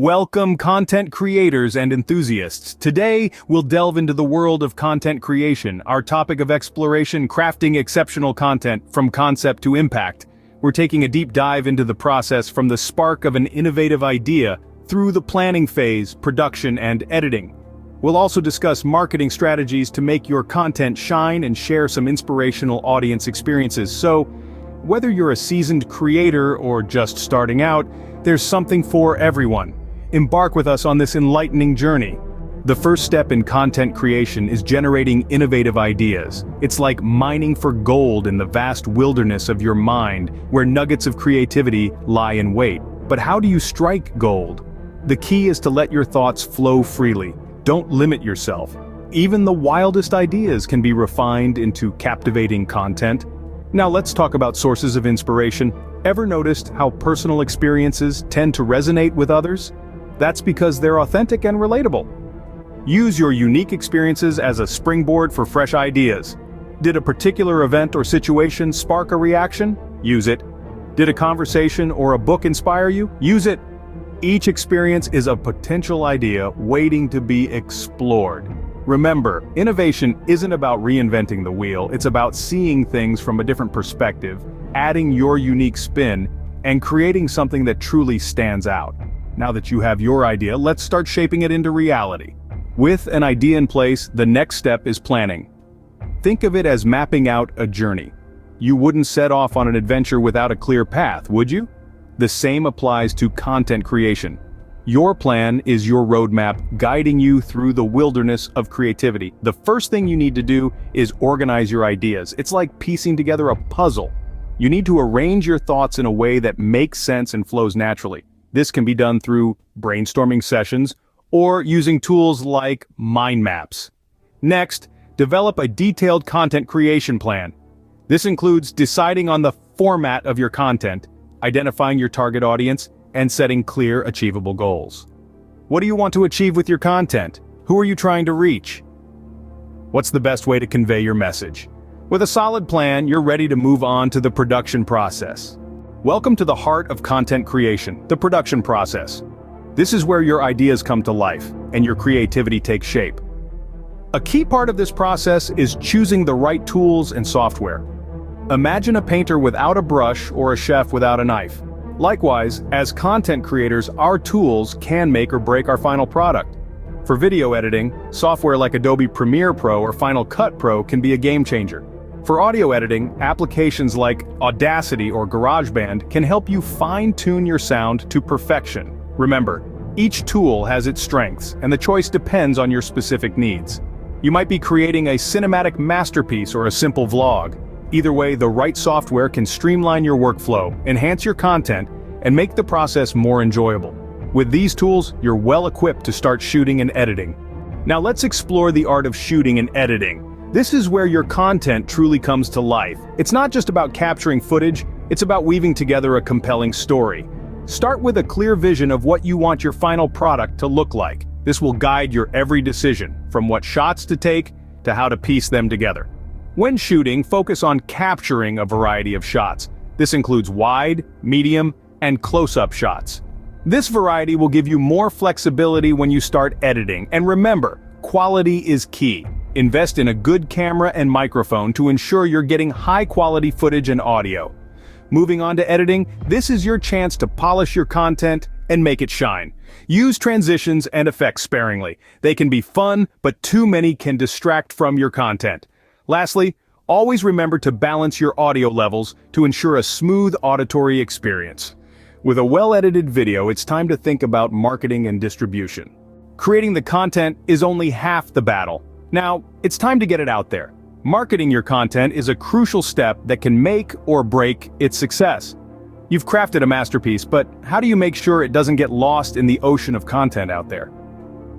Welcome, content creators and enthusiasts. Today, we'll delve into the world of content creation, our topic of exploration, crafting exceptional content from concept to impact. We're taking a deep dive into the process from the spark of an innovative idea through the planning phase, production, and editing. We'll also discuss marketing strategies to make your content shine and share some inspirational audience experiences. So, whether you're a seasoned creator or just starting out, there's something for everyone. Embark with us on this enlightening journey. The first step in content creation is generating innovative ideas. It's like mining for gold in the vast wilderness of your mind, where nuggets of creativity lie in wait. But how do you strike gold? The key is to let your thoughts flow freely. Don't limit yourself. Even the wildest ideas can be refined into captivating content. Now let's talk about sources of inspiration. Ever noticed how personal experiences tend to resonate with others? That's because they're authentic and relatable. Use your unique experiences as a springboard for fresh ideas. Did a particular event or situation spark a reaction? Use it. Did a conversation or a book inspire you? Use it. Each experience is a potential idea waiting to be explored. Remember, innovation isn't about reinventing the wheel, it's about seeing things from a different perspective, adding your unique spin, and creating something that truly stands out. Now that you have your idea, let's start shaping it into reality. With an idea in place, the next step is planning. Think of it as mapping out a journey. You wouldn't set off on an adventure without a clear path, would you? The same applies to content creation. Your plan is your roadmap guiding you through the wilderness of creativity. The first thing you need to do is organize your ideas. It's like piecing together a puzzle. You need to arrange your thoughts in a way that makes sense and flows naturally. This can be done through brainstorming sessions or using tools like mind maps. Next, develop a detailed content creation plan. This includes deciding on the format of your content, identifying your target audience, and setting clear, achievable goals. What do you want to achieve with your content? Who are you trying to reach? What's the best way to convey your message? With a solid plan, you're ready to move on to the production process. Welcome to the heart of content creation, the production process. This is where your ideas come to life, and your creativity takes shape. A key part of this process is choosing the right tools and software. Imagine a painter without a brush or a chef without a knife. Likewise, as content creators, our tools can make or break our final product. For video editing, software like Adobe Premiere Pro or Final Cut Pro can be a game changer. For audio editing, applications like Audacity or GarageBand can help you fine-tune your sound to perfection. Remember, each tool has its strengths, and the choice depends on your specific needs. You might be creating a cinematic masterpiece or a simple vlog. Either way, the right software can streamline your workflow, enhance your content, and make the process more enjoyable. With these tools, you're well equipped to start shooting and editing. Now let's explore the art of shooting and editing. This is where your content truly comes to life. It's not just about capturing footage, it's about weaving together a compelling story. Start with a clear vision of what you want your final product to look like. This will guide your every decision, from what shots to take to how to piece them together. When shooting, focus on capturing a variety of shots. This includes wide, medium, and close-up shots. This variety will give you more flexibility when you start editing. And remember, quality is key. Invest in a good camera and microphone to ensure you're getting high-quality footage and audio. Moving on to editing, this is your chance to polish your content and make it shine. Use transitions and effects sparingly. They can be fun, but too many can distract from your content. Lastly, always remember to balance your audio levels to ensure a smooth auditory experience. With a well-edited video, it's time to think about marketing and distribution. Creating the content is only half the battle. Now, it's time to get it out there. Marketing your content is a crucial step that can make or break its success. You've crafted a masterpiece, but how do you make sure it doesn't get lost in the ocean of content out there?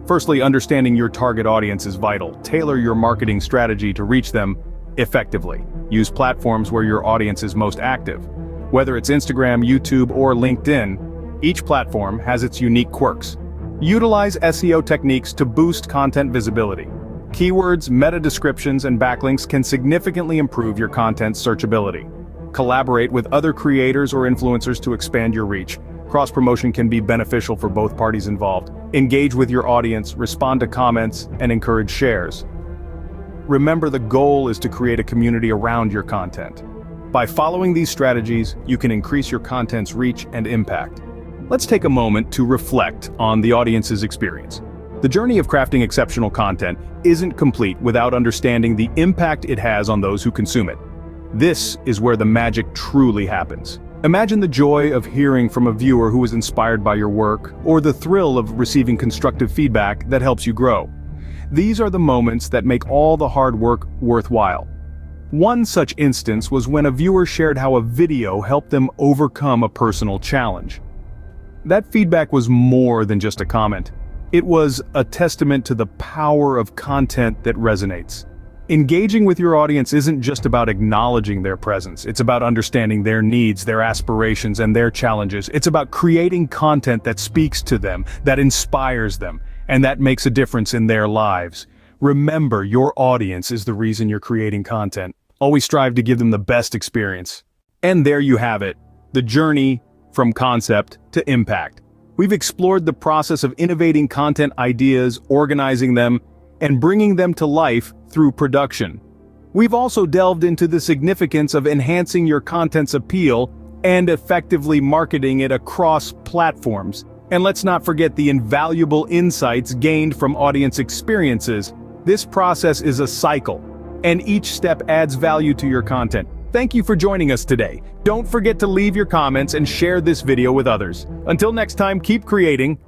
Firstly, understanding your target audience is vital. Tailor your marketing strategy to reach them effectively. Use platforms where your audience is most active. Whether it's Instagram, YouTube, or LinkedIn, each platform has its unique quirks. Utilize SEO techniques to boost content visibility. Keywords, meta descriptions, and backlinks can significantly improve your content's searchability. Collaborate with other creators or influencers to expand your reach. Cross-promotion can be beneficial for both parties involved. Engage with your audience, respond to comments, and encourage shares. Remember, the goal is to create a community around your content. By following these strategies, you can increase your content's reach and impact. Let's take a moment to reflect on the audience's experience. The journey of crafting exceptional content isn't complete without understanding the impact it has on those who consume it. This is where the magic truly happens. Imagine the joy of hearing from a viewer who is inspired by your work, or the thrill of receiving constructive feedback that helps you grow. These are the moments that make all the hard work worthwhile. One such instance was when a viewer shared how a video helped them overcome a personal challenge. That feedback was more than just a comment. It was a testament to the power of content that resonates. Engaging with your audience isn't just about acknowledging their presence. It's about understanding their needs, their aspirations, and their challenges. It's about creating content that speaks to them, that inspires them, and that makes a difference in their lives. Remember, your audience is the reason you're creating content. Always strive to give them the best experience. And there you have it, the journey from concept to impact. We've explored the process of innovating content ideas, organizing them, and bringing them to life through production. We've also delved into the significance of enhancing your content's appeal and effectively marketing it across platforms. And let's not forget the invaluable insights gained from audience experiences. This process is a cycle, and each step adds value to your content. Thank you for joining us today. Don't forget to leave your comments and share this video with others. Until next time, keep creating,